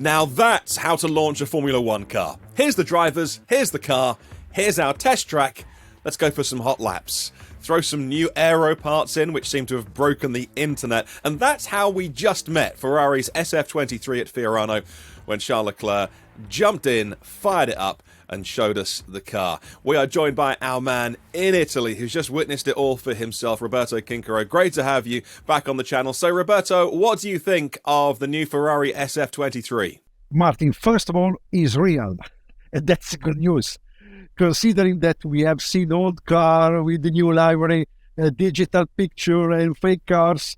Now that's how to launch a Formula One car. Here's the drivers, here's the car, here's our test track. Let's go for some hot laps. Throw some new aero parts in, which seem to have broken the internet. And that's how we just met Ferrari's SF-23 at Fiorano, when Charles Leclerc jumped in, fired it up, and showed us the car. We are joined by our man in Italy, who's just witnessed it all for himself, Roberto Chinchero. Great to have you back on the channel. So, Roberto, what do you think of the new Ferrari SF-23? Martin, first of all, is real. And that's good news. Considering that we have seen old car with the new livery, digital picture and fake cars,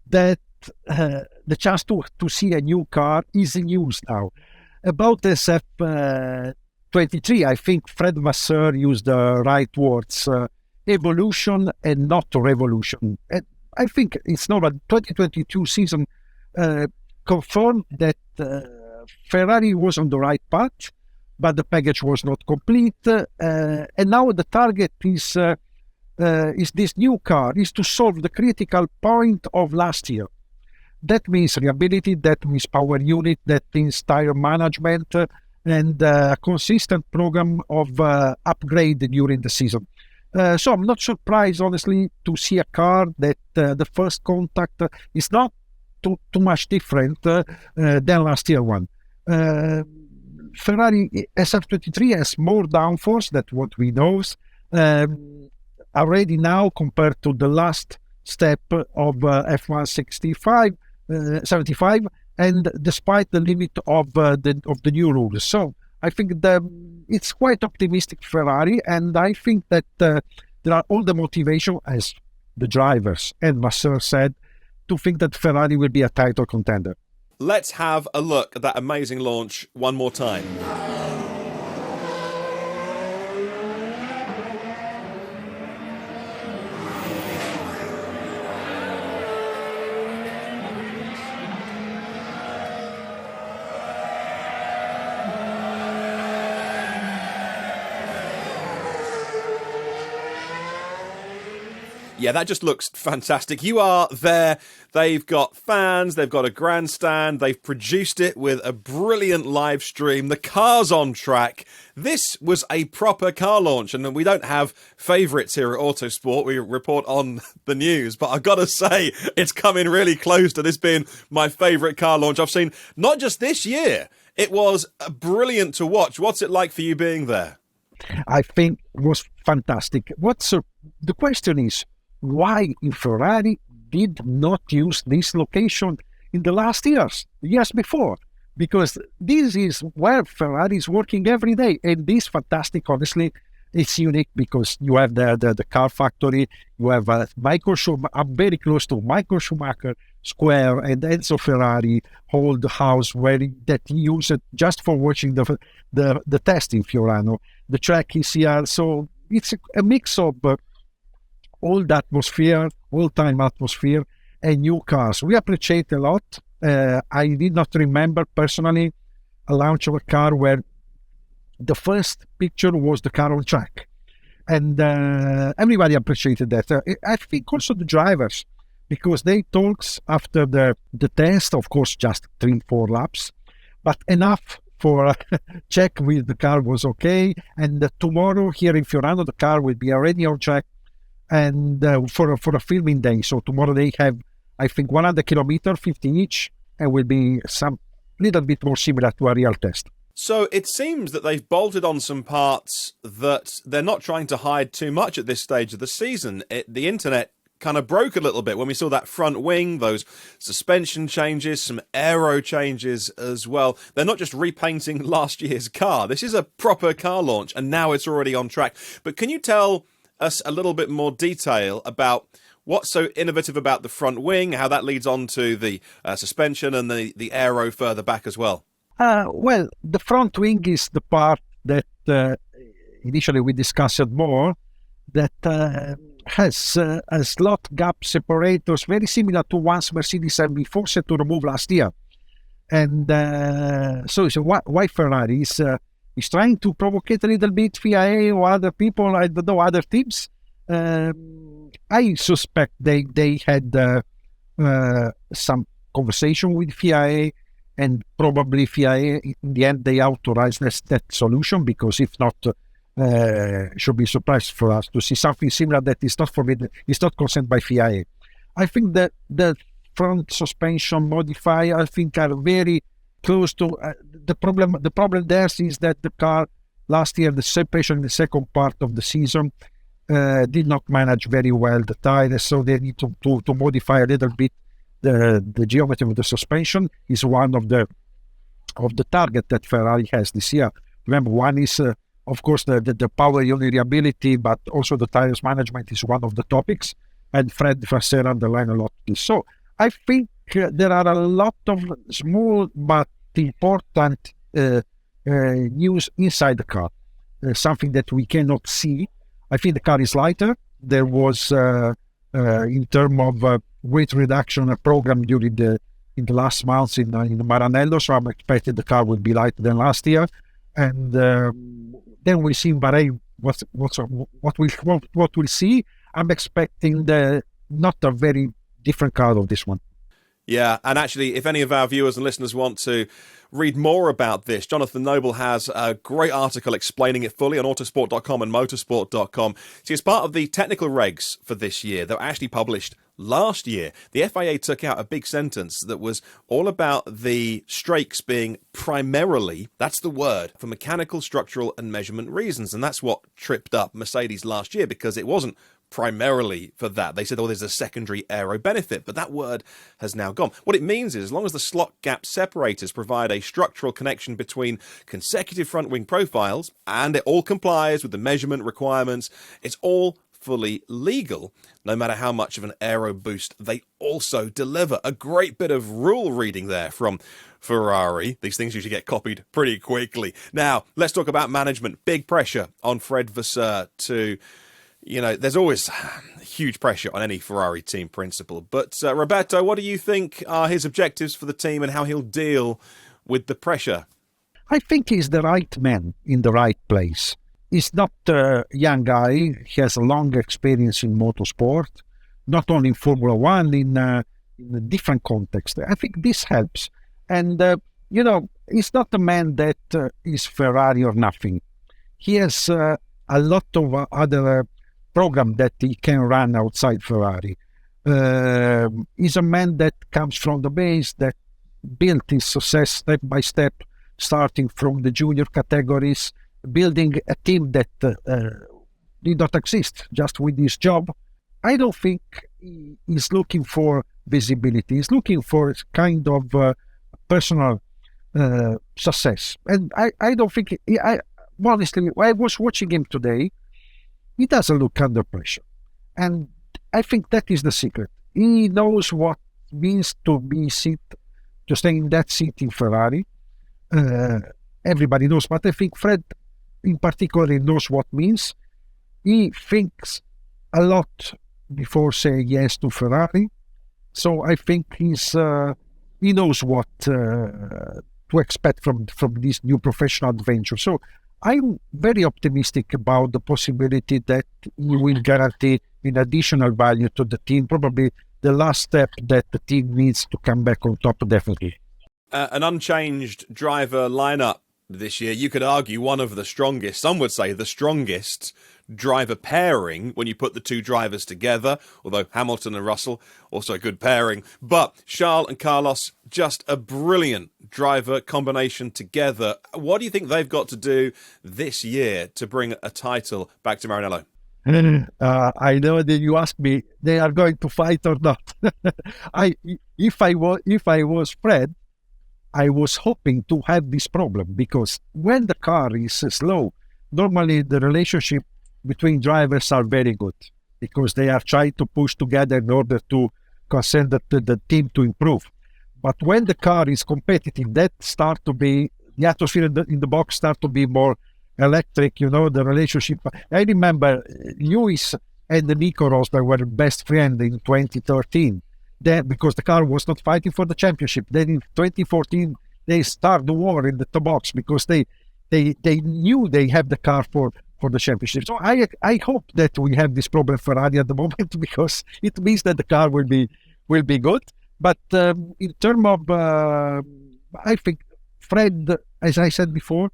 that the chance to see a new car is news now. About SF-23, I think Fred Vasseur used the right words, evolution and not revolution. And I think it's not a 2022 season confirmed that Ferrari was on the right path, but the package was not complete, and now the target is this new car, is to solve the critical point of last year. That means reliability, that means power unit, that means tire management, and a consistent program of upgrade during the season. So I'm not surprised, honestly, to see a car that the first contact is not too much different than last year one. Ferrari SF-23 has more downforce than what we know already now compared to the last step of F1 75, and despite the limit of the new rules. So I think it's quite optimistic Ferrari, and I think that there are all the motivation, as the drivers and Vasseur said, to think that Ferrari will be a title contender. Let's have a look at that amazing launch one more time. Yeah, that just looks fantastic. You are there. They've got fans. They've got a grandstand. They've produced it with a brilliant live stream. The car's on track. This was a proper car launch, and we don't have favourites here at Autosport. We report on the news, but I've got to say, it's coming really close to this being my favourite car launch I've seen, not just this year. It was brilliant to watch. What's it like for you being there? I think it was fantastic. The question is, why Ferrari did not use this location in the last years before? Because this is where Ferrari is working every day, and this fantastic, honestly, it's unique because you have the car factory, you have Michael Schumacher. I'm very close to Michael Schumacher Square and Enzo Ferrari hold the house that he used it just for watching the test in Fiorano. The track is here, so it's a mix of old atmosphere, old-time atmosphere, and new cars. We appreciate a lot. I did not remember personally a launch of a car where the first picture was the car on track. And everybody appreciated that. I think also the drivers, because they talked after the test, of course, just 3-4 laps, but enough for check with the car was okay. And tomorrow here in Fiorano, the car will be already on track and for a filming day. So tomorrow they have, I think, 100 kilometers, 50 each, and will be some little bit more similar to a real test. So it seems that they've bolted on some parts that they're not trying to hide too much at this stage of the season. The internet kind of broke a little bit when we saw that front wing, those suspension changes, some aero changes as well. They're not just repainting last year's car. This is a proper car launch, and now it's already on track. But can you tell us a little bit more detail about what's so innovative about the front wing, how that leads on to the suspension and the aero further back as well? Well, the front wing is the part that initially we discussed more, that has a slot gap separators very similar to ones Mercedes had been forced to remove last year. And so why Ferrari is trying to provoke a little bit FIA or other people, I don't know, other teams. I suspect they had some conversation with FIA, and probably FIA, in the end, they authorized that solution, because if not, should be surprised for us to see something similar that is not forbidden, is not consent by FIA. I think that the front suspension modifier, I think, are very close to the problem. The problem there is that the car last year, the separation in the second part of the season, did not manage very well the tires, so they need to modify a little bit the geometry of the suspension. Is one of the target that Ferrari has this year. Remember, one is of course the power unit reliability, but also the tires management is one of the topics, and Fred Vasseur underlined a lot of this. So I think there are a lot of small but important news inside the car, something that we cannot see. I think the car is lighter. There was, in terms of weight reduction, a program in the last months in Maranello, so I'm expecting the car will be lighter than last year. And then we see in Bahrain what we'll see. I'm expecting not a very different car of this one. Yeah, and actually, if any of our viewers and listeners want to read more about this, Jonathan Noble has a great article explaining it fully on autosport.com and motorsport.com. See, as part of the technical regs for this year that were actually published last year, the FIA took out a big sentence that was all about the strakes being primarily, that's the word, for mechanical, structural and measurement reasons. And that's what tripped up Mercedes last year, because it wasn't primarily for that. They said, oh, there's a secondary aero benefit, but that word has now gone. What it means is, as long as the slot gap separators provide a structural connection between consecutive front wing profiles and it all complies with the measurement requirements, it's all fully legal, no matter how much of an aero boost they also deliver. A great bit of rule reading there from Ferrari. These things usually get copied pretty quickly. Now, let's talk about management. Big pressure on Fred Vasseur to... there's always huge pressure on any Ferrari team principal. But Roberto, what do you think are his objectives for the team and how he'll deal with the pressure? I think he's the right man in the right place. He's not a young guy. He has a long experience in motorsport, not only in Formula One, in a different context. I think this helps. And, he's not a man that is Ferrari or nothing. He has a lot of other program that he can run outside Ferrari. He's a man that comes from the base, that built his success step by step, starting from the junior categories, building a team that did not exist, just with his job. I don't think he's looking for visibility. He's looking for a kind of personal success. And I don't think... honestly, I was watching him today. He doesn't look under pressure. And I think that is the secret. He knows what it means to stay in that seat in Ferrari. Everybody knows, but I think Fred in particular knows what it means. He thinks a lot before saying yes to Ferrari. So I think he knows what to expect from this new professional adventure. So I'm very optimistic about the possibility that he will guarantee an additional value to the team, probably the last step that the team needs to come back on top, definitely. An unchanged driver lineup this year, you could argue one of the strongest, some would say the strongest driver pairing when you put the two drivers together, although Hamilton and Russell, also a good pairing. But Charles and Carlos, just a brilliant driver combination together. What do you think they've got to do this year to bring a title back to Maranello? I know that you asked me, they are going to fight or not. If I was Fred, I was hoping to have this problem, because when the car is slow, normally the relationship between drivers are very good, because they are trying to push together in order to consent the team to improve. But when the car is competitive, the atmosphere in the box start to be more electric, the relationship. I remember Lewis and Nico Rosberg were best friends in 2013. Then, because the car was not fighting for the championship. Then in 2014, they start the war in the box, because they knew they have the car for the championship. So I hope that we have this problem Ferrari at the moment, because it means that the car will be good. But in terms of I think Fred, as I said before,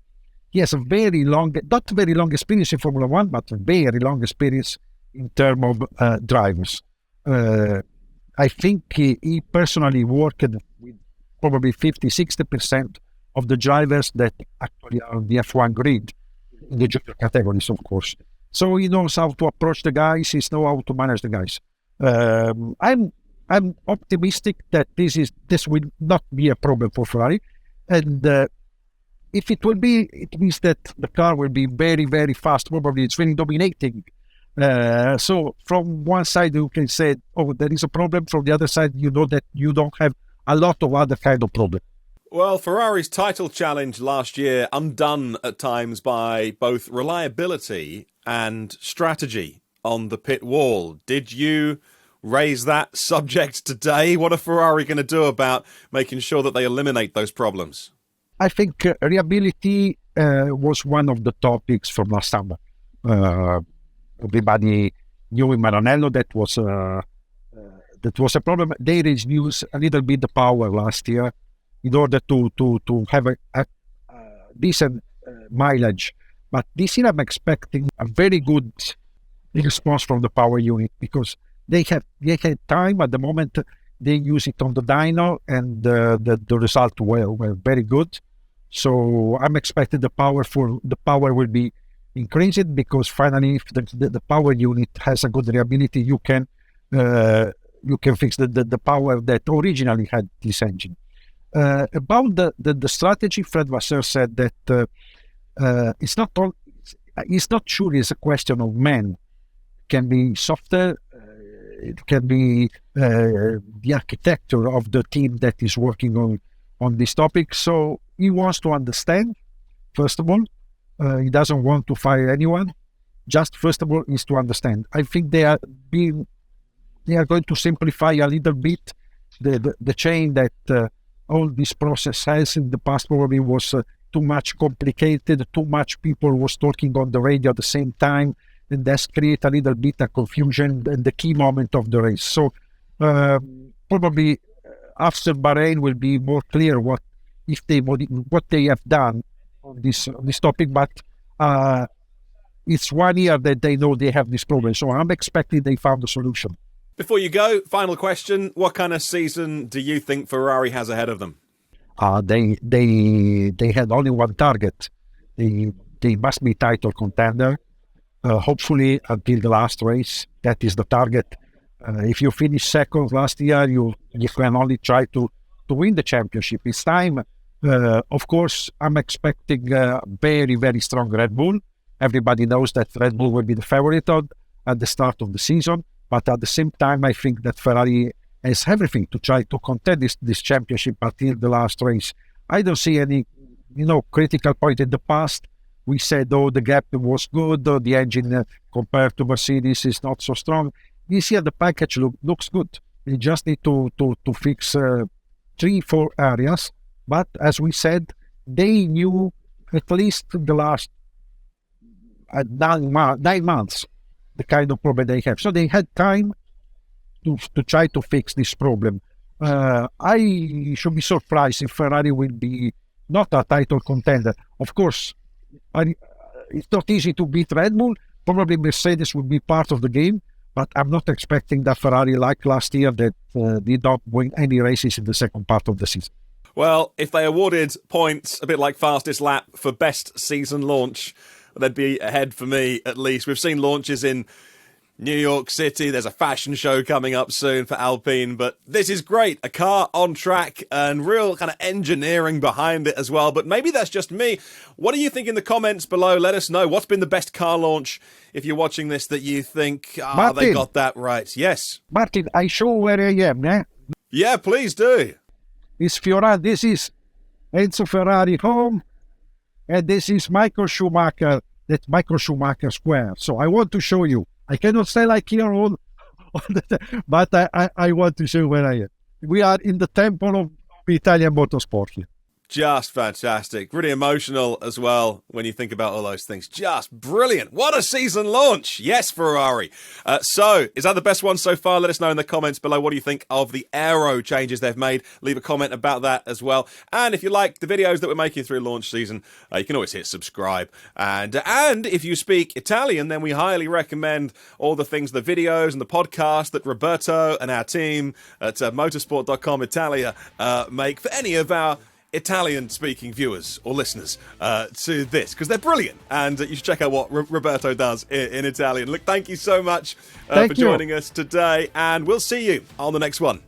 he has a not very long experience in Formula One, but a very long experience in terms of drivers. I think he personally worked with probably 50-60% of the drivers that actually are on the F1 grid, in the junior categories, of course. So he knows how to approach the guys, he knows how to manage the guys. I'm optimistic that this will not be a problem for Ferrari, and if it will be, it means that the car will be very, very fast. Probably it's really dominating. So from one side you can say, oh, there is a problem. From the other side, you know that you don't have a lot of other kind of problem. Well, Ferrari's title challenge last year undone at times by both reliability and strategy on the pit wall. Did you raise that subject today? What are Ferrari going to do about making sure that they eliminate those problems? I think reliability was one of the topics from last summer. Everybody knew in Maranello that was a problem. They reduced a little bit the power last year in order to have a decent mileage. But this year I'm expecting a very good response from the power unit, because they had time at the moment. They use it on the dyno, and the result were very good. So I'm expecting the power will be increased, because finally, if the power unit has a good reliability, you can fix the power that originally had this engine. About the strategy, Fred Vasseur said that it's not sure it's a question of man. It can be software, it can be the architecture of the team that is working on this topic. So he wants to understand, first of all. He doesn't want to fire anyone. Just first of all is to understand. I think they are going to simplify a little bit the chain that all this process has. In the past probably was too much complicated, too much people was talking on the radio at the same time, and that's create a little bit of confusion in the key moment of the race. So probably after Bahrain will be more clear what they have done on this topic, but it's 1 year that they know they have this problem. So I'm expecting they found a solution. Before you go, final question: what kind of season do you think Ferrari has ahead of them? They had only one target. They must be title contender. Hopefully until the last race, that is the target. If you finish second last year, you can only try to win the championship. It's time. Of course, I'm expecting a very, very strong Red Bull. Everybody knows that Red Bull will be the favorite at the start of the season. But at the same time, I think that Ferrari has everything to try to contend this championship until the last race. I don't see any, critical point. In the past, we said, the gap was good, the engine compared to Mercedes is not so strong. This year, the package looks good. We just need to fix 3-4 areas. But as we said, they knew at least the last 9 months the kind of problem they have. So they had time to try to fix this problem. I should be surprised if Ferrari will be not a title contender. Of course, it's not easy to beat Red Bull. Probably Mercedes will be part of the game, but I'm not expecting that Ferrari, like last year, that did not win any races in the second part of the season. Well, if they awarded points, a bit like fastest lap, for best season launch, they'd be ahead for me, at least. We've seen launches in New York City. There's a fashion show coming up soon for Alpine, but this is great. A car on track and real kind of engineering behind it as well. But maybe that's just me. What do you think in the comments below? Let us know. What's been the best car launch, if you're watching this, that you think, they got that right? Yes. Martin, I show where I am, yeah? Yeah, please do. It's Ferrari. This is Enzo Ferrari home, and this is Michael Schumacher. That's Michael Schumacher Square. So I want to show you. I cannot stay like here all the time, but I want to show where I am. We are in the temple of Italian motorsport here. Just fantastic. Really emotional as well when you think about all those things. Just brilliant. What a season launch. Yes, Ferrari. So, is that the best one so far? Let us know in the comments below. What do you think of the aero changes they've made? Leave a comment about that as well. And if you like the videos that we're making through launch season, you can always hit subscribe. And if you speak Italian, then we highly recommend all the things, the videos and the podcast that Roberto and our team at motorsport.com Italia make for any of our Italian-speaking viewers or listeners to this, because they're brilliant, and you should check out what Roberto does in Italian. Look, thank you so much for joining us today, and we'll see you on the next one.